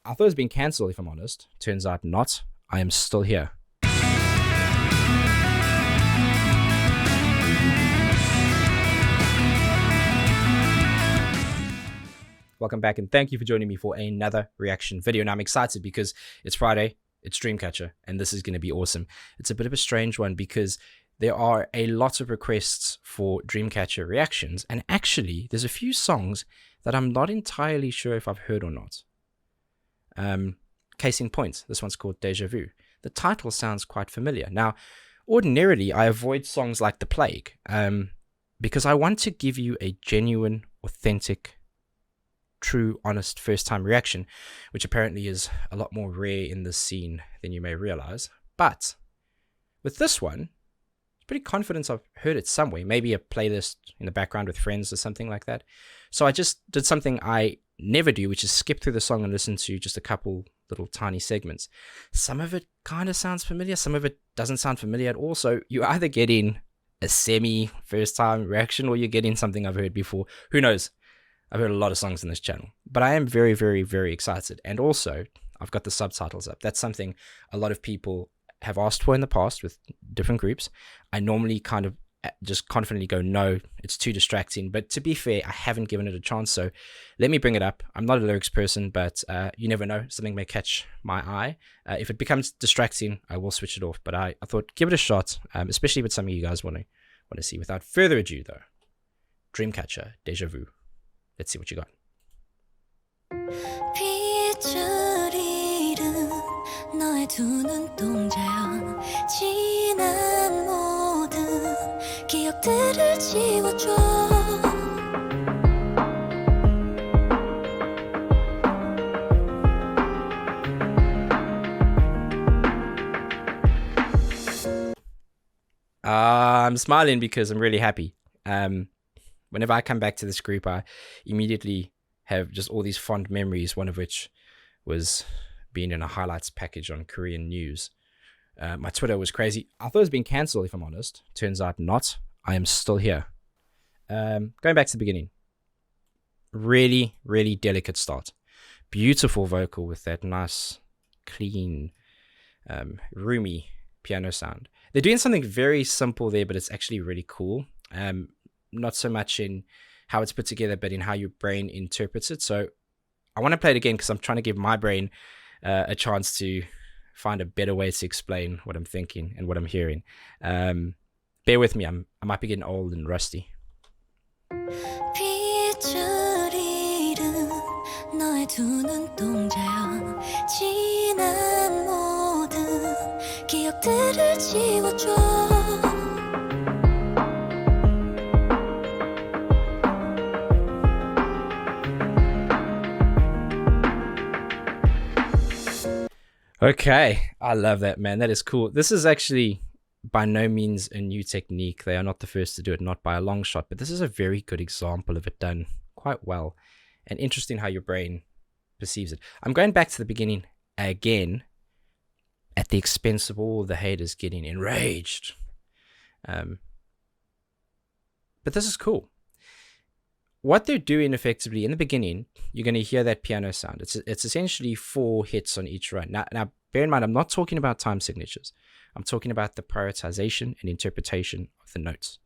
I thought it was being cancelled, if I'm honest. Turns out not. I am still here. Welcome back, and thank you for joining me for another reaction video. Now I'm excited because it's Friday, it's Dreamcatcher, and this is going to be awesome. It's a bit of a strange one because there are a lot of requests for Dreamcatcher reactions, and actually there's a few songs that I'm not entirely sure if I've heard or not. Case in point, this one's called Deja Vu. The title sounds quite familiar. Now, ordinarily I avoid songs like The Plague because I want to give you a genuine, authentic, true, honest first-time reaction, which apparently is a lot more rare in this scene than you may realize. But with this one, I'm pretty confident I've heard it somewhere, maybe a playlist in the background with friends or something like that. So I just did something I never do, which is skip through the song and listen to just a couple little tiny segments. Some of it kind of sounds familiar, some of it doesn't sound familiar at all. So you either get in a semi first-time reaction or you're getting something I've heard before. Who knows? I've heard a lot of songs on this channel, but I am very, very, very excited. And also, I've got the subtitles up. That's something a lot of people have asked for in the past with different groups. I normally kind of just confidently go, no, it's too distracting. But to be fair, I haven't given it a chance. So let me bring it up. I'm not a lyrics person, but you never know. Something may catch my eye. If it becomes distracting, I will switch it off. But I thought, give it a shot, especially with something you guys want to see. Without further ado, though, Dreamcatcher, Deja Vu. Let's see what you got. I'm smiling because I'm really happy. Whenever I come back to this group, I immediately have just all these fond memories, one of which was being in a highlights package on Korean news. My Twitter was crazy. I thought it was being cancelled, if I'm honest. Turns out not. I am still here. Going back to the beginning. Really, really delicate start. Beautiful vocal with that nice, clean, roomy piano sound. They're doing something very simple there, but it's actually really cool. Not so much in how it's put together, but in how your brain interprets it. So I want to play it again because I'm trying to give my brain a chance to find a better way to explain what I'm thinking and what I'm hearing. Bear with me, I might be getting old and rusty. Okay, I love that, man. That is cool. This is actually by no means a new technique. They are not the first to do it, not by a long shot, but this is a very good example of it done quite well, and interesting how your brain perceives it. I'm going back to the beginning again at the expense of all the haters getting enraged. But this is cool. What they're doing effectively in the beginning, you're going to hear that piano sound. It's essentially 4 hits on each run. Now, bear in mind, I'm not talking about time signatures. I'm talking about the prioritization and interpretation of the notes.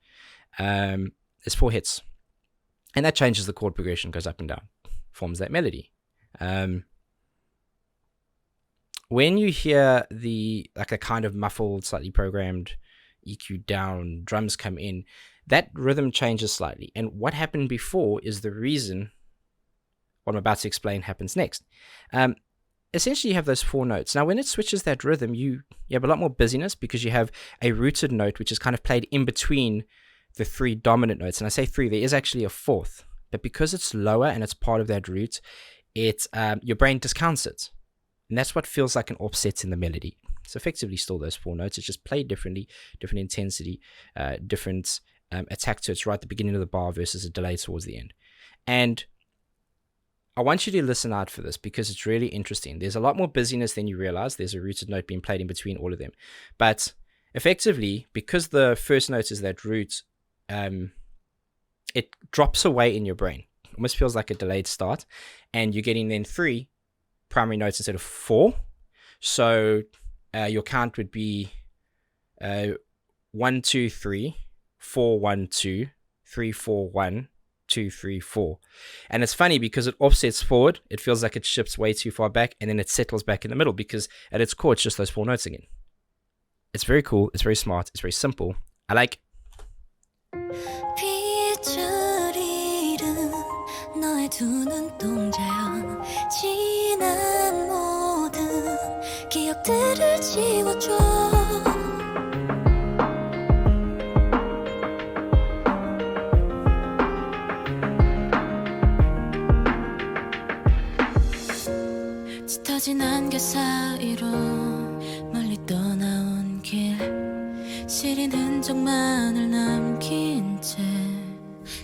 It's 4 hits. And that changes the chord progression, goes up and down, forms that melody. When you hear the kind of muffled, slightly programmed EQ down, drums come in, that rhythm changes slightly. And what happened before is the reason what I'm about to explain happens next. Essentially, you have those 4 notes. Now, when it switches that rhythm, you have a lot more busyness because you have a rooted note, which is kind of played in between the 3 dominant notes. And I say 3, there is actually a 4th. But because it's lower and it's part of that root, your brain discounts it. And that's what feels like an offset in the melody. It's effectively still those 4 notes. It's just played differently, different intensity, different attack to it right at the beginning of the bar versus a delay towards the end. And I want you to listen out for this because it's really interesting. There's a lot more busyness than you realize. There's a rooted note being played in between all of them. But effectively, because the first note is that root, it drops away in your brain. Almost feels like a delayed start. And you're getting then 3 primary notes instead of 4. So your count would be 1 2 3 4 1 2 3 4 1 2 3 4. And it's funny because it offsets forward. It feels like it shifts way too far back, and then it settles back in the middle because at its core it's just those 4 notes again. It's very cool. It's very smart. It's very simple. I like. 짙어진 안개 사이로 멀리 떠나온 길 시린 흔적만을 남긴 채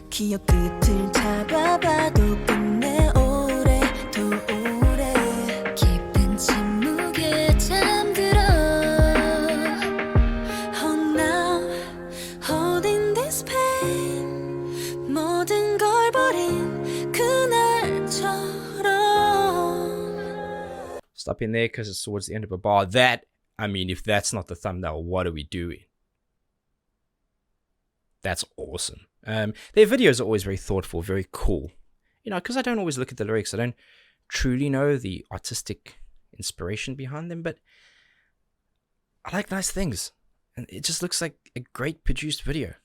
기억 끝을 잡아봐도 끝내 오래 더 오래 깊은 침묵에 잠들어 Oh now holding this pain 모든 걸 버린 그날처럼. Stop in there because it's towards the end of a bar. That, I mean, if that's not the thumbnail, what are we doing? That's awesome. Their videos are always very thoughtful, very cool. You know, because I don't always look at the lyrics. I don't truly know the artistic inspiration behind them, but I like nice things. And it just looks like a great produced video.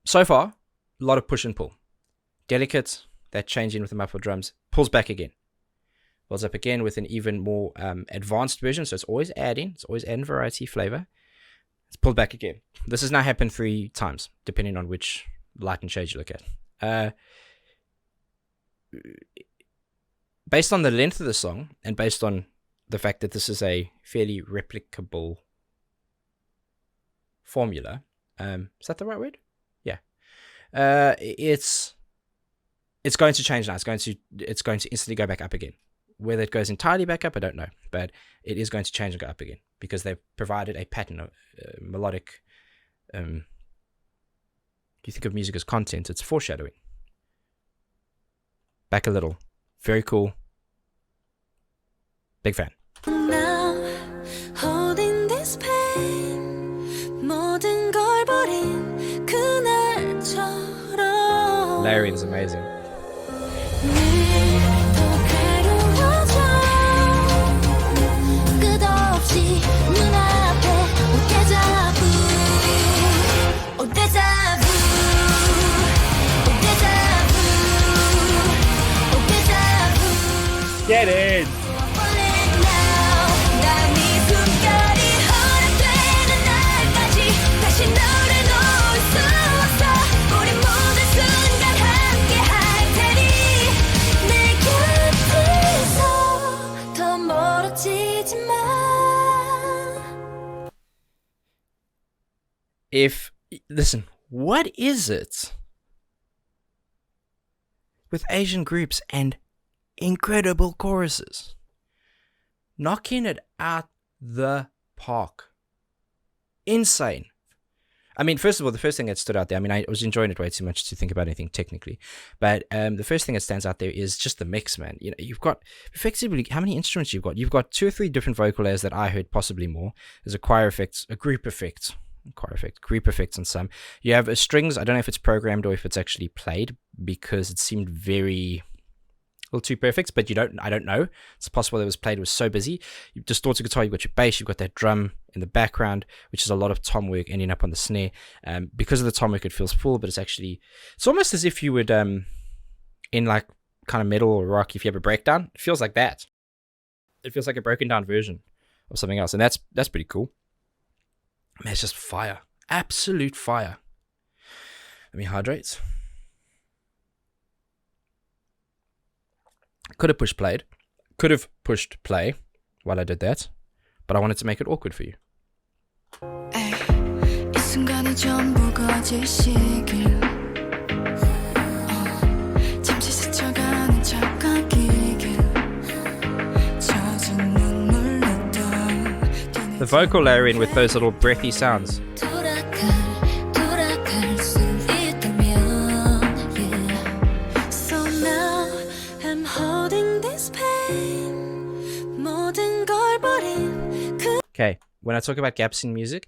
So far, a lot of push and pull. Delicate, that change in with the muffled drums, pulls back again. Builds up again with an even more advanced version, so it's always adding variety, flavor. It's pulled back again. This has now happened 3 times, depending on which light and shade you look at. Based on the length of the song, and based on the fact that this is a fairly replicable formula, is that the right word? Yeah. It's going to change now. It's going to instantly go back up again. Whether it goes entirely back up, I don't know, but it is going to change and go up again because they've provided a pattern of melodic. If you think of music as content, it's foreshadowing. Back a little, very cool. Big fan. Now, holding this pain, 모든 걸 버린 그날처럼. Larian is amazing. Get in! Listen, what is it with Asian groups and incredible choruses? Knocking it out the park. Insane. I mean, first of all, the first thing that stood out there, I mean, I was enjoying it way too much to think about anything technically, but the first thing that stands out there is just the mix, man. You know, you've got effectively, how many instruments you've got? You've got 2 or 3 different vocal layers that I heard, possibly more. There's a choir effect, a group effect, group effects on some. You have strings. I don't know if it's programmed or if it's actually played because it seemed very a little too perfect, but I don't know. It's possible that it was played, it was so busy. You distorted guitar, you've got your bass, you've got that drum in the background, which is a lot of tom work ending up on the snare. Because of the tom work, it feels full, but it's almost as if you would in like kind of metal or rock, if you have a breakdown, it feels like that. It feels like a broken down version of something else, and that's pretty cool. Man, it's just fire. Absolute fire. Let me hydrate. Could have pushed play while I did that, but I wanted to make it awkward for you. The vocal layering with those little breathy sounds. holding this pain 모든 걸 버린 그 Okay, when I talk about gaps in music,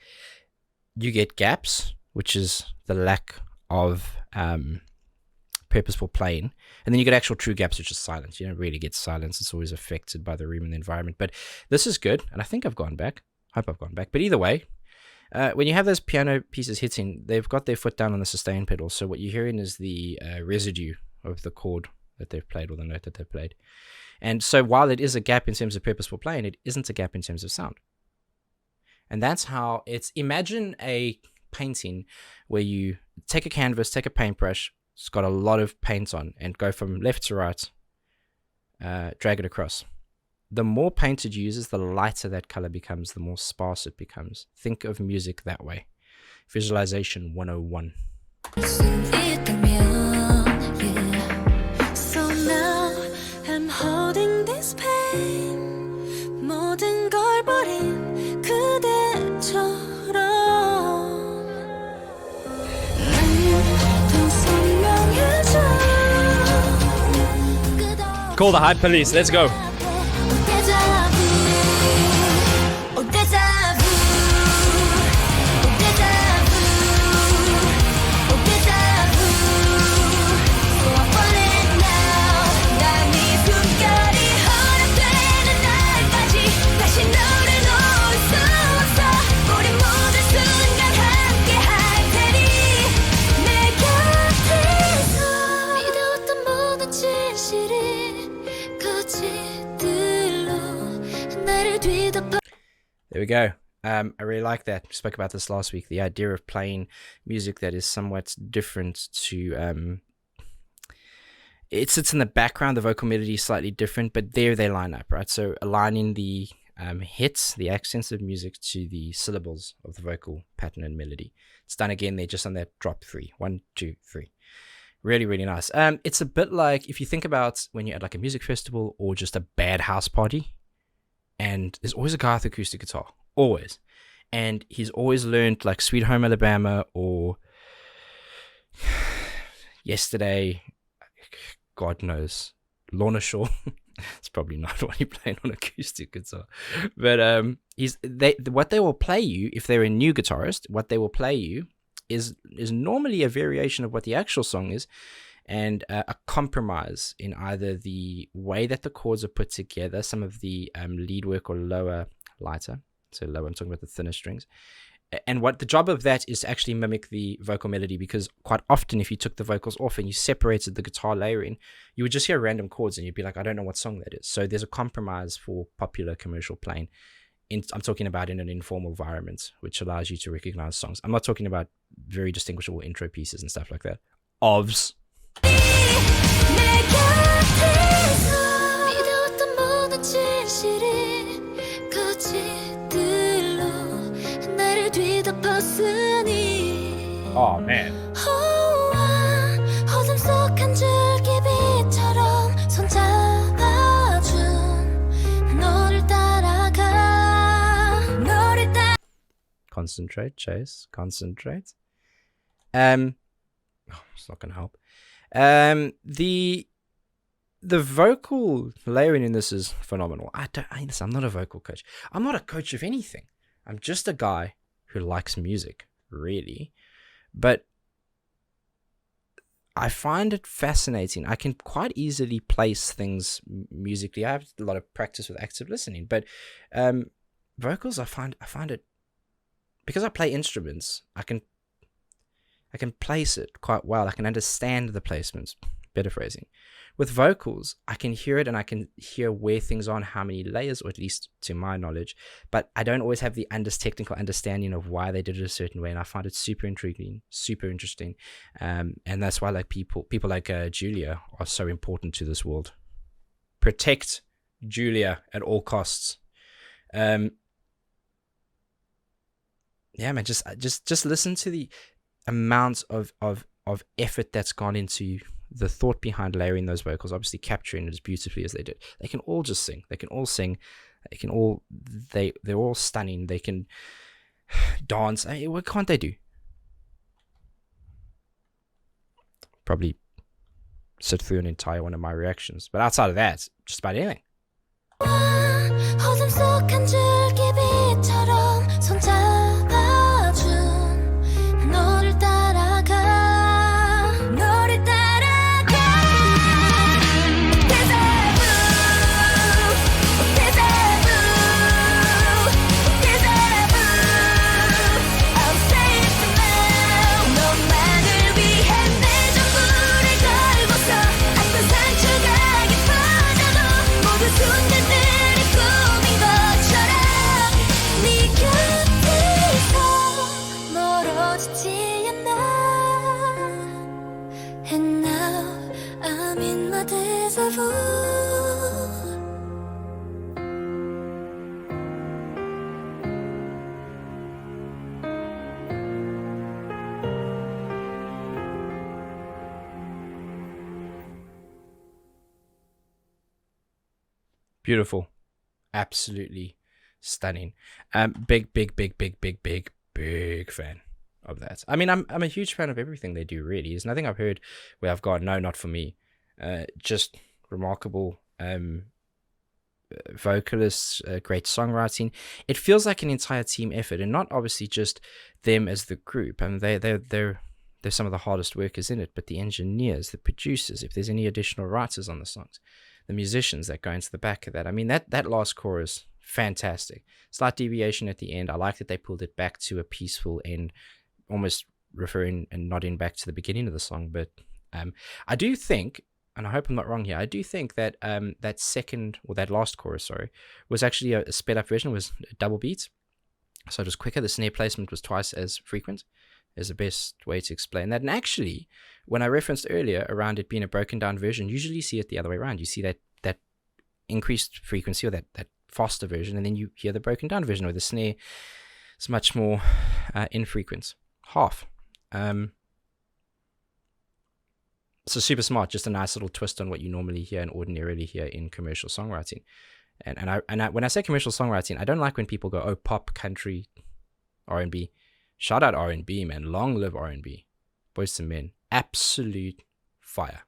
you get gaps, which is the lack of purposeful playing, and then you get actual true gaps, which is silence. You don't really get silence. It's always affected by the room and the environment. But this is good, and I think I've gone back. Hope I've gone back. But either way, when you have those piano pieces hitting, they've got their foot down on the sustain pedal. So what you're hearing is the residue of the chord that they've played or the note that they've played. And so while it is a gap in terms of purposeful playing, it isn't a gap in terms of sound. And that's how it's, imagine a painting where you take a canvas, take a paintbrush, it's got a lot of paint on, and go from left to right, drag it across. The more paint it uses, the lighter that color becomes, the more sparse it becomes. Think of music that way. Visualization 101. 수 있다면, yeah. So now I'm holding this pain 모든 걸 버린 그대처럼 더 선명해져 Call the hype police, let's go. Deja vu, oh deja vu, oh deja vu, oh deja vu. So I want it now. 난 이 숨결이 허락되는 날까지 다시 너를 놓을 수 없어. 우리 모든 순간 함께 할 테니 내 곁에서 믿어왔던 모든 진실이 거짓들로 나를 뒤덮어. There we go. I really like that. We spoke about this last week. The idea of playing music that is somewhat different to it sits in the background. The vocal melody is slightly different, but there they line up, right? So aligning the hits, the accents of music to the syllables of the vocal pattern and melody. It's done again there, just on that drop 3. 1, 2, 3. Really, really nice. It's a bit like if you think about when you're at like a music festival or just a bad house party, and there's always a guy with acoustic guitar, always, and he's always learned like Sweet Home Alabama or Yesterday, God knows, Lorna Shore. It's probably not what he playing on acoustic guitar, but what they will play you if they're a new guitarist, what they will play you is normally a variation of what the actual song is, and a compromise in either the way that the chords are put together, some of the lead work or lower lighter, so lower, I'm talking about the thinner strings, and what the job of that is to actually mimic the vocal melody, because quite often if you took the vocals off and you separated the guitar layering, you would just hear random chords and you'd be like, I don't know what song that is. So there's a compromise for popular commercial playing. I'm talking about in an informal environment, which allows you to recognize songs. I'm not talking about very distinguishable intro pieces and stuff like that. Ovs. Oh man. Concentrate, Chase. Concentrate. It's not gonna help. The vocal layering in this is phenomenal. I'm not a vocal coach. I'm not a coach of anything. I'm just a guy who likes music, really. But I find it fascinating. I can quite easily place things musically. I have a lot of practice with active listening, but vocals, I find it, because I play instruments, I can place it quite well. I can understand the placements, better phrasing. With vocals, I can hear it and I can hear where things are on how many layers, or at least to my knowledge, but I don't always have the technical understanding of why they did it a certain way, and I find it super intriguing, super interesting, and that's why like people like Julia are so important to this world. Protect Julia at all costs. Yeah, man, just listen to the amount of effort that's gone into the thought behind layering those vocals, obviously capturing it as beautifully as they did. They can all just sing. They can all sing. They're all stunning. They can dance. I mean, what can't they do? Probably sit through an entire one of my reactions. But outside of that, just about anything. 어둠 속 한 줄기 빛처럼 손잡아준 너를 따라가 너를 따라가 Deja vu Deja vu Deja vu I'll say it now 너만을 위해 내 전부를 걸고서 아픈 상처가 깊어져도 모든 순간들이 꿈인 것처럼 네 곁에서 멀어지지 않아 And now I'm in my deja vu Beautiful. Absolutely stunning. Big fan of that. I mean, I'm a huge fan of everything they do, really. There's nothing I've heard where I've gone, no, not for me. Just remarkable vocalists, great songwriting. It feels like an entire team effort, and not obviously just them as the group. I mean, they're some of the hardest workers in it, but the engineers, the producers, if there's any additional writers on the songs, the musicians that go into the back of that. I mean, that last chorus, fantastic. Slight deviation at the end. I like that they pulled it back to a peaceful end, almost referring and nodding back to the beginning of the song. But I do think, and I hope I'm not wrong here, I do think that that second, or that last chorus, sorry, was actually a sped up version, was a double beat. So it was quicker. The snare placement was twice as frequent, is the best way to explain that. And actually, when I referenced earlier around it being a broken down version, usually you see it the other way around. You see that increased frequency, or that faster version, and then you hear the broken down version where the snare is much more infrequent, half. So super smart, just a nice little twist on what you normally hear and ordinarily hear in commercial songwriting. And I when I say commercial songwriting, I don't like when people go, oh, pop, country, R&B. Shout out R&B, man. Long live R&B. Boys to Men. Absolute fire.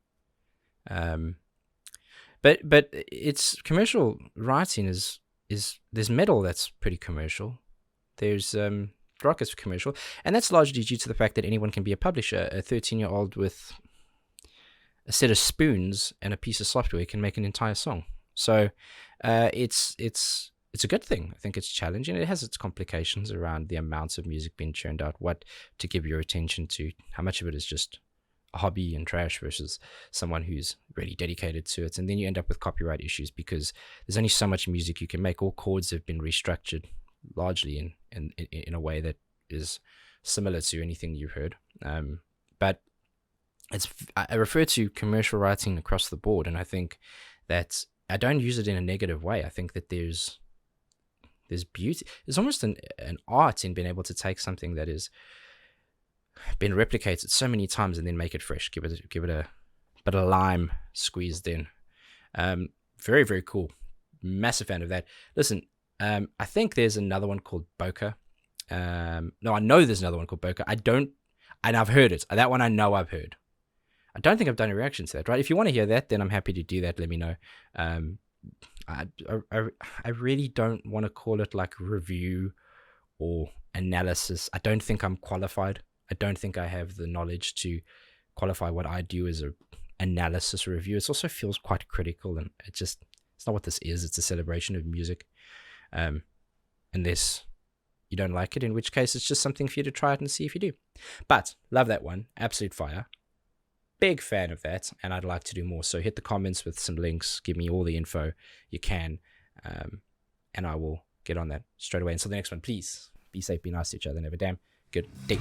But it's commercial writing is there's metal that's pretty commercial. There's rock is commercial, and that's largely due to the fact that anyone can be a publisher. A 13-year-old with a set of spoons and a piece of software can make an entire song. So it's a good thing. I think it's challenging. It has its complications around the amounts of music being churned out, what to give your attention to, how much of it is just a hobby and trash versus someone who's really dedicated to it. And then you end up with copyright issues because there's only so much music you can make. All chords have been restructured largely in a way that is similar to anything you've heard. But I refer to commercial writing across the board, and I think that I don't use it in a negative way. I think that there's beauty. There's almost an art in being able to take something that has been replicated so many times and then make it fresh. Give it a bit of lime squeezed in. Very, very cool. Massive fan of that. Listen, I think there's another one called Boca. No, I know there's another one called Boca. And I've heard it. That one I know I've heard. I don't think I've done a reaction to that, right? If you want to hear that, then I'm happy to do that. Let me know. I really don't want to call it like review or analysis. I don't think I'm qualified. I don't think I have the knowledge to qualify what I do as a analysis review. It also feels quite critical, and it's not what this is. It's a celebration of music. Unless you don't like it, in which case it's just something for you to try it and see if you do. But love that one. Absolute fire. Big fan of that, and I'd like to do more. So hit the comments with some links. Give me all the info you can, and I will get on that straight away. Until the next one, please be safe, be nice to each other, never damn good day.